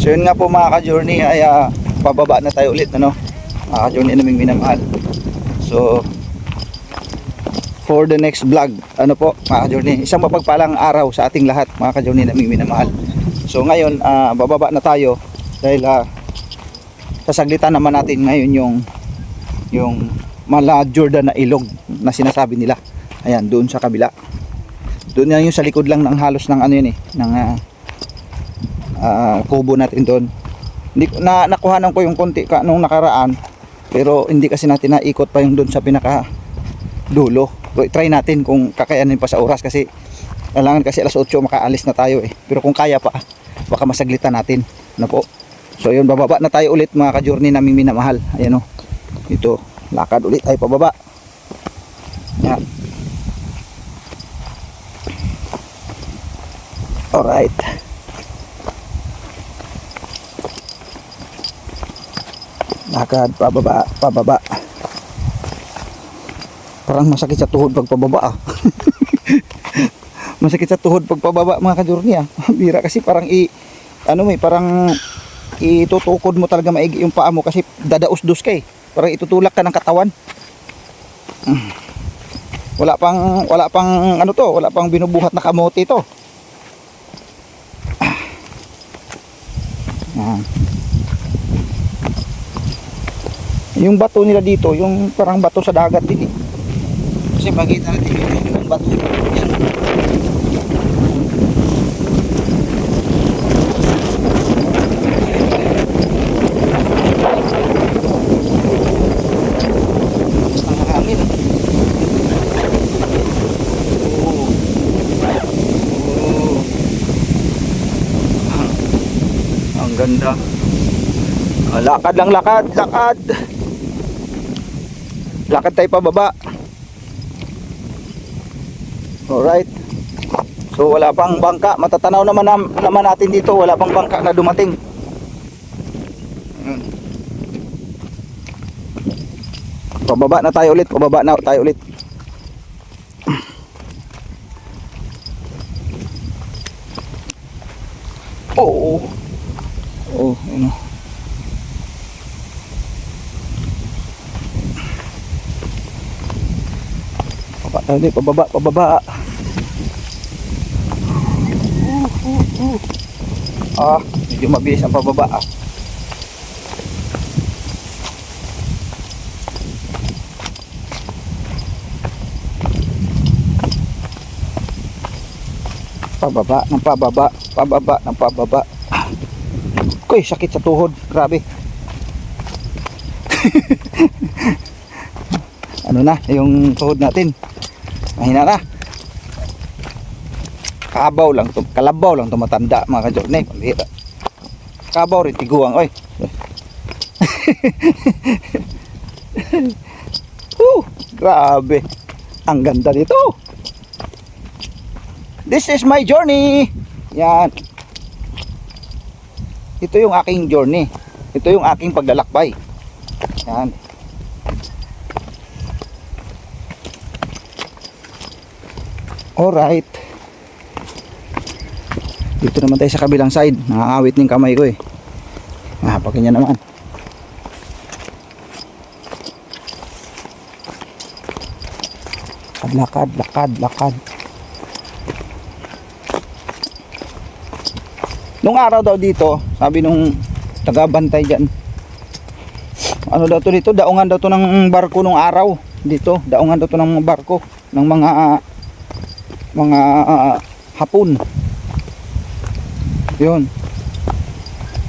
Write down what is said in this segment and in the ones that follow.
So yun nga po mga ka-journey ay pababa na tayo ulit, ano, mga ka-journey naming minamahal. So for the next vlog, ano po mga ka-journey, isang mapagpalang araw sa ating lahat mga ka-journey naming minamahal. So ngayon bababa na tayo dahil sasaglitan naman natin ngayon yung mala Jordan na ilog na sinasabi nila. Ayan, doon sa kabila. Doon yan yung sa likod lang ng halos ng ano yun ng kubo natin doon. Hindi nakuhanan ko yung konti nung nakaraan, pero hindi kasi natin naikot pa yung doon sa pinaka dulo. So, try natin kung kakayanin pa sa oras kasi kailangan kasi alas 8 makaalis na tayo pero kung kaya pa baka masaglitan natin na po. So yun, bababa na tayo ulit mga ka-journey naming minamahal. Ayan o, ito, lakad ulit tayo pababa. Yan. Alright. Lakad pababa. Parang masakit sa tuhod pag pababa Masakit sa tuhod pag pababa mga ka-journey Bira kasi parang parang itutukod mo talaga maigi yung paa mo kasi dadaos-dos ka parang itutulak ka ng katawan. Wala pang binubuhat na kamote ito. Yung bato nila dito, yung parang bato sa dagat din kasi makita natin yung bato yan. Ganda. Lakad lang, lakad tayo pababa. Alright. So wala pang bangka, matatanaw naman natin dito, wala pang bangka na dumating. Pababa na tayo ulit. Ano. Pababa. Medyo mabilis ang pababa Pababa. Koy, sakit sa tuhod, grabe. Ano na, yung tuhod natin mahina na. Kalabaw lang tumatanda mga ka-journey. Kabaw rin tiguang, oy. Grabe. Ang ganda dito. This is my journey. Yan. Ito yung aking journey. Ito yung aking paglalakbay. Yan. Alright. Dito naman tayo sa kabilang side. Nakakawit ng kamay ko pakinya naman. Lakad. Nung araw daw dito, sabi nung taga-bantay dyan, ano daw to dito, daungan daw to ng barko nung araw dito, daungan daw to ng barko ng mga Hapon. Yun.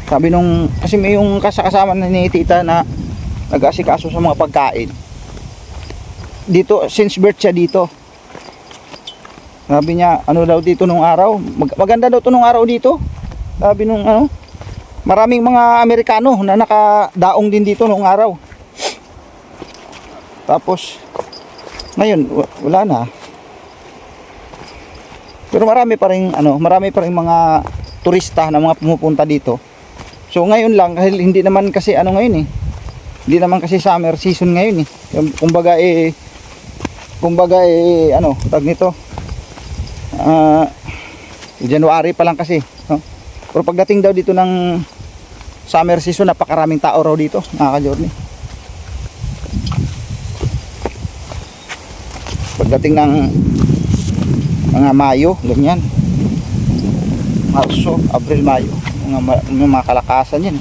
Sabi nung, kasi may yung kasama na ni tita na nag-asikaso sa mga pagkain dito, since birth siya dito. Sabi niya, ano daw dito nung araw, maganda daw to nung araw dito. Sabi nung maraming mga Amerikano na nakadaong din dito noong araw. Tapos ngayon wala na. Pero marami pa rin mga turista na mga pumupunta dito. So ngayon lang, dahil hindi naman kasi ngayon hindi naman kasi summer season ngayon kumbaga tag nito, January pa lang kasi, no? Pero pagdating daw dito ng summer season, napakaraming tao raw dito mga ka-journey. Pagdating ng mga Mayo, ganyan, Marso, Abril, Mayo, mga kalakasan yan.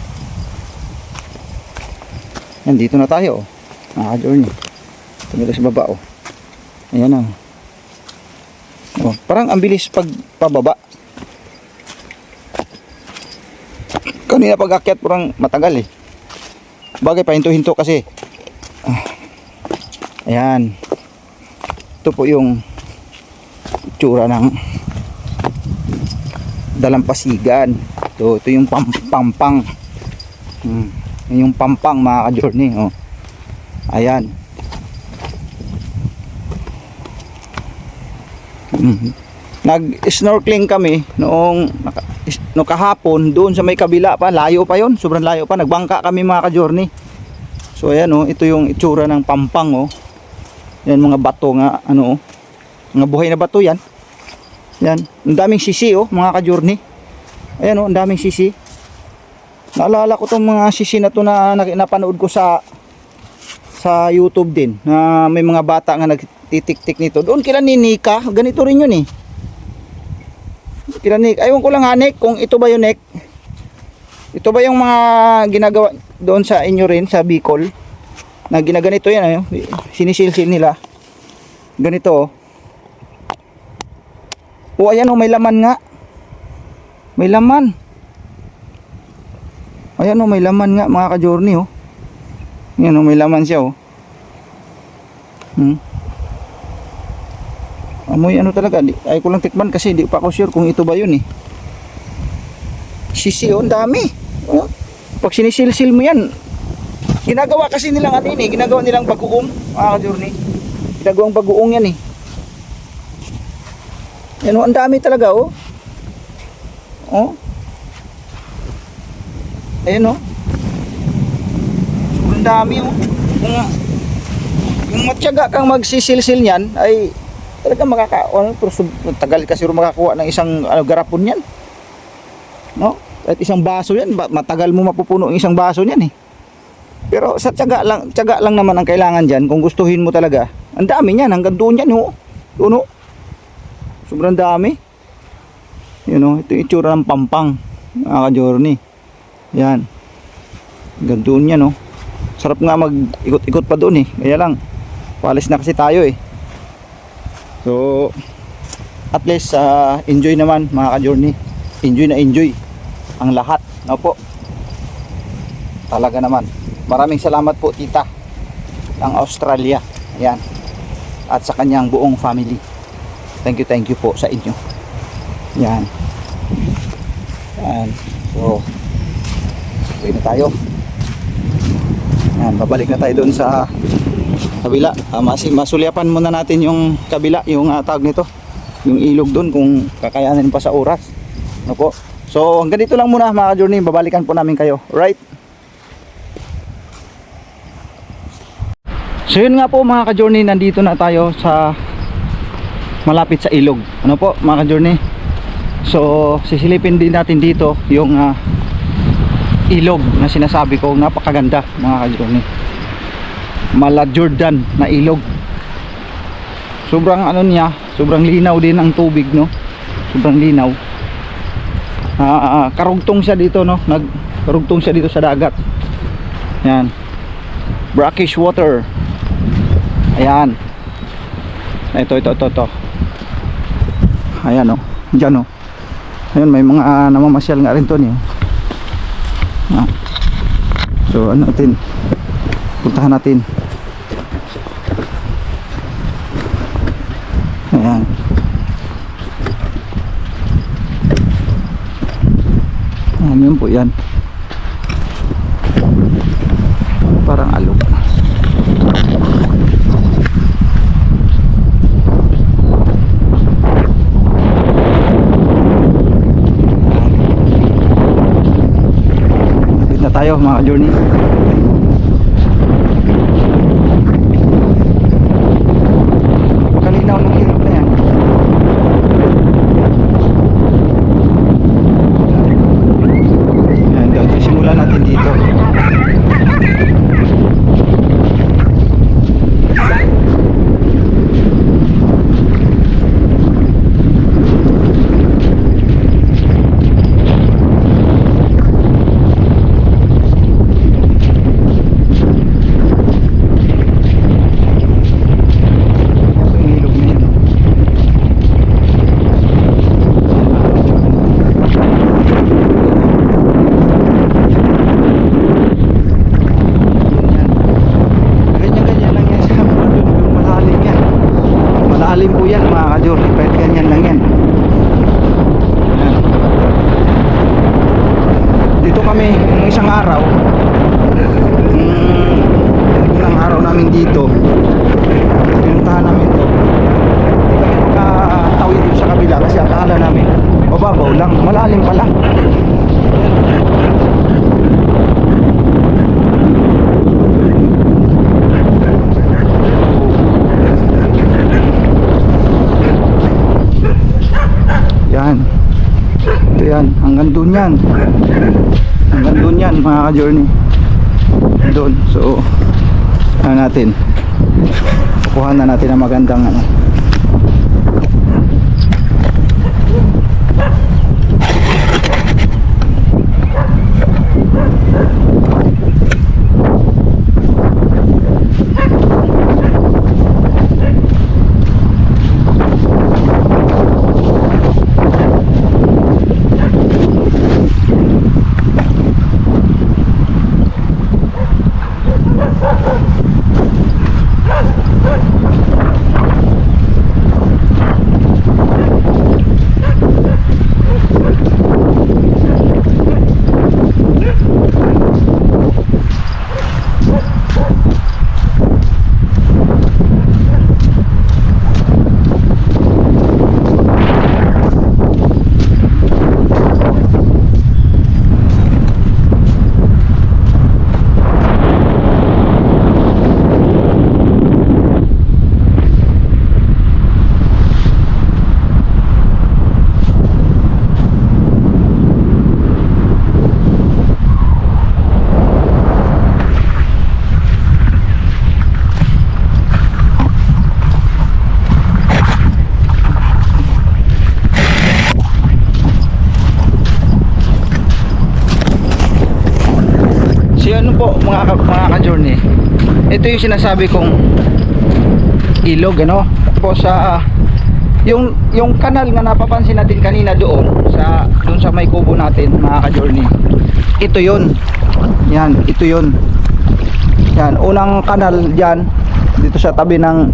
Yan, dito na tayo, mga ka-journey. Tumila sa baba, oh. Ayan na. Oh, parang ang bilis pagpababa. Kanina pag-akyat parang matagal eh. Bagay, pahinto-hinto kasi. Ayan. Ito po yung itsura ng dalampasigan. Ito yung pampang. Yung pampang mga ka-journey. Oh. Ayan. Nag-snorkeling kami noong kahapon doon sa may kabila pa, layo pa yon, sobrang layo pa, nagbangka kami mga ka-journey. So ayan oh, ito yung itsura ng pampang oh. Yan mga bato nga ano oh, mga buhay na bato yan. Yan, ang daming sisi oh mga ka-journey. Ayan oh, ang daming sisi. Naalala ko tong mga sisi na to na napanood ko sa YouTube din, na may mga bata nga nagtitik-tik nito. Doon kila ni Nika, ganito rin yun eh. Kila Nick, aywan ko lang ha Nick, kung ito ba yun Nick? Ito ba yung mga ginagawa doon sa inyo rin, sa Bicol? Na ginaganito yan, sinisilsil nila. Ganito oh. O ayan oh, may laman nga. May laman. Ayan oh, may laman nga mga ka-journey oh. Yan oh, may laman siya oh. Amoy ano talaga, ay ko lang tikman kasi hindi pa ako sure kung ito ba yun eh. Sisi oh, ang dami oh. Pag sinisilsil mo yan, ginagawa kasi nilang ano yun eh, ginagawa nilang bagoong mga ka-journey. Ginagawang bagoong yan eh. Yan oh, ang dami talaga oh. Oh. Ayan oh. Sobrang dami oh. Kung matyaga kang magsisilsil niyan ay talaga tagal kasi makakuha ng isang garapon yan, no? At isang baso yan, matagal mo mapupuno ang isang baso niyan eh. Pero sa tiyaga lang naman ang kailangan dyan. Kung gustuhin mo talaga, ang dami niyan, hanggang doon yan oh. Doon oh. Sobrang dami. Yun oh, ito yung itsura ng pampang mga ka-journey. Yan, hanggang doon yan oh. Sarap nga mag-ikot-ikot pa doon eh. Kaya lang, palis na kasi tayo eh. So at least enjoy naman mga ka-journey. Enjoy ang lahat, no po. Talaga naman. Maraming salamat po tita ng Australia. Ayan. At sa kanyang buong family. Thank you po sa inyo. Yan. Yan. So uwi na tayo. Yan, babalik na tayo doon sa kabila. Masulyapan muna natin yung kabila, yung tawag nito, yung ilog doon kung kakayanin pa sa oras. Ano po? So hanggang dito lang muna mga ka-journey, babalikan po namin kayo. Right? So yun nga po mga ka-journey, nandito na tayo sa malapit sa ilog. Ano po mga ka-journey? So sisilipin din natin dito yung ilog na sinasabi ko, napakaganda mga ka-journey. Mala Jordan na ilog. Sobrang ano niya, sobrang linaw din ang tubig, no? Sobrang linaw. Karugtong siya dito, no? Karugtong siya dito sa dagat. Yan. Brackish water. Ayan. Ito. Ayan oh. Diyan oh. Ayan, may mga namamasyal nga rin to niyo. So ano natin? Puntahan natin. Ayan. Ayan, yun po yan. Parang alog. Lapit na tayo mga journey. Napakalinaw ng ilog na yan. Ayan, simulan natin kami ng isang araw. Unang araw namin dito, pinuntahan namin to. Hindi kami makatawid dito sa kabila kasi akala namin mababaw lang, malalim pala. Yan. Ito yan, hanggang dun yan. Hanggang dun yan mga ka-journey. Doon. So ano natin, kukuha na natin ang magandang ano. Mga ka-journey, ito yung sinasabi kong ilog, ano. Tapos yung kanal nga napapansin natin kanina doon sa may kubo natin mga ka-journey, ito yun. Yan, ito yun. Yan, unang kanal dyan dito sa tabi ng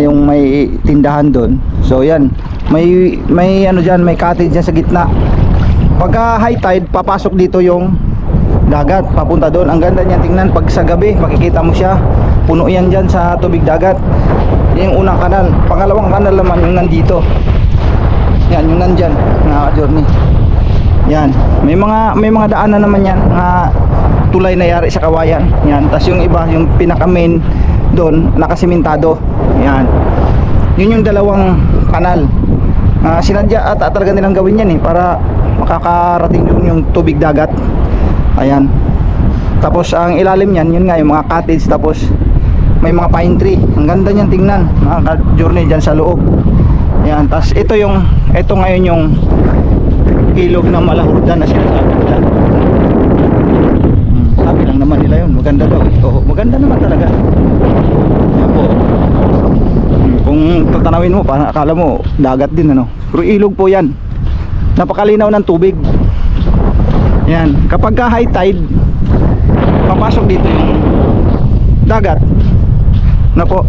yung may tindahan doon. So yan, may ano dyan, may cottage dyan sa gitna. Pagka high tide, papasok dito yung dagat papunta doon. Ang ganda niyan tingnan pag sa gabi, makikita mo siya, puno yan dyan sa tubig dagat. Yan yung unang kanal. Pangalawang kanal naman yung nandito, yan yung nandyan mga ka-journey. Yan, may mga daanan naman yan, mga tulay na yari sa kawayan. Yan, tas yung iba, yung pinaka main doon, nakasimentado. Yan, yun yung dalawang kanal. Sinadya at talaga nilang gawin yan para makakarating yung tubig dagat. Ayan. Tapos ang ilalim niyan, yun nga yung mga cottage, tapos may mga pine tree. Ang ganda niyan tingnan mga ka-journey dyan sa loob. Ayan. Tapos ito ngayon yung ilog ng Malahurdan na sinasabi nila. Sabi lang naman nila yun, maganda daw. Oo, maganda naman talaga. Ayan po. Kung tatanawin mo, parang akala mo dagat din, ano. Pero ilog po yan. Napakalinaw ng tubig. Yan, kapag ka high tide, papasok dito yung dagat na po.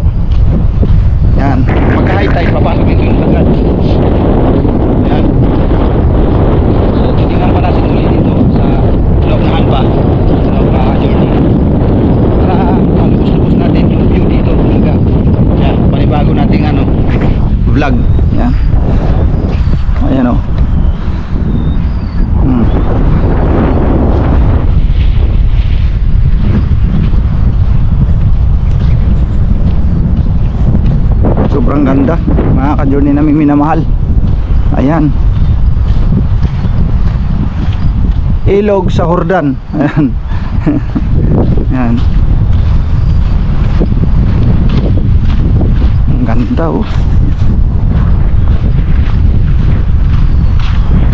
Yan, kapag ka high tide, papasok dito yung dagat. Yan. So, titingnan pa natin ulit dito sa loob ng Alba, sa loob ng journey, para malubos-lubos natin yung view dito. Yan, panibago nating vlog. Yan. Ayan o. Sobrang ganda mga ka-journey namin minamahal. Ayan, ilog sa Hordan. Ayan. Ayan. Ang ganda oh.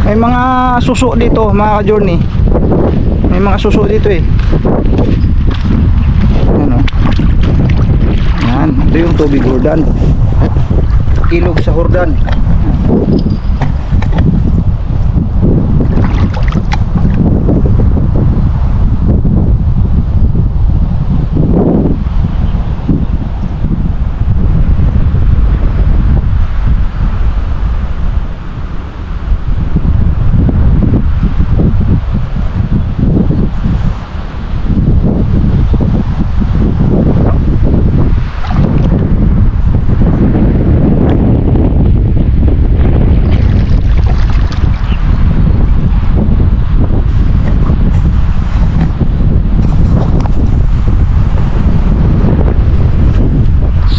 May mga suso dito mga ka-journey. May mga suso dito eh. Ayan oh. Ayan, ito yung tubig Hordan. Ilog sa Hordan.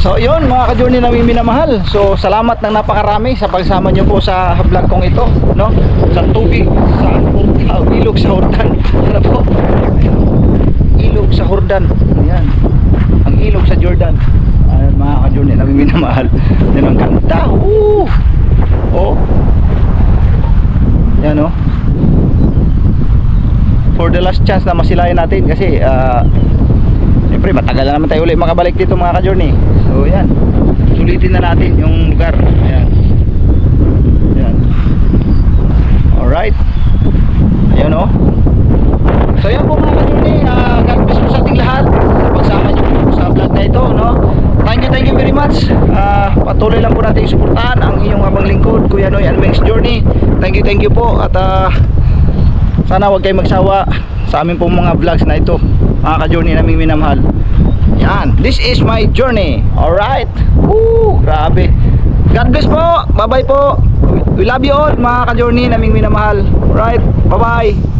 So yun mga ka-journey na minamahal. So salamat ng napakarami sa pagsama nyo po sa vlog kong ito, no? Sa tubig, sa ilog sa Jordan. Ano po? Ilog sa Jordan. Ayan. Ang ilog sa Jordan. Ayan mga ka-journey na minamahal. Yan ang ganda. Oh. Yan oh. For the last chance na masilayan natin kasi siyempre matagal na naman tayo ulit makabalik dito mga ka-journey. So yan, sulitin na natin yung lugar. Ayan. Ayan. Alright. Ayan o. So yan po mga ka-journey, God bless po sa ating lahat sa pagsama nyo sa vlog na ito, no? Thank you very much. Patuloy lang po natin suportahan ang inyong abang lingkod, Kuya Noy Almeng's Journey. Thank you po. At sana huwag kayong magsawa sa amin pong mga vlogs na ito, mga ka-journey naming minamahal. Yan, this is my journey. Alright. Grabe. God bless po. Bye bye po. We love you all mga ka-journey naming minamahal. Alright, bye bye.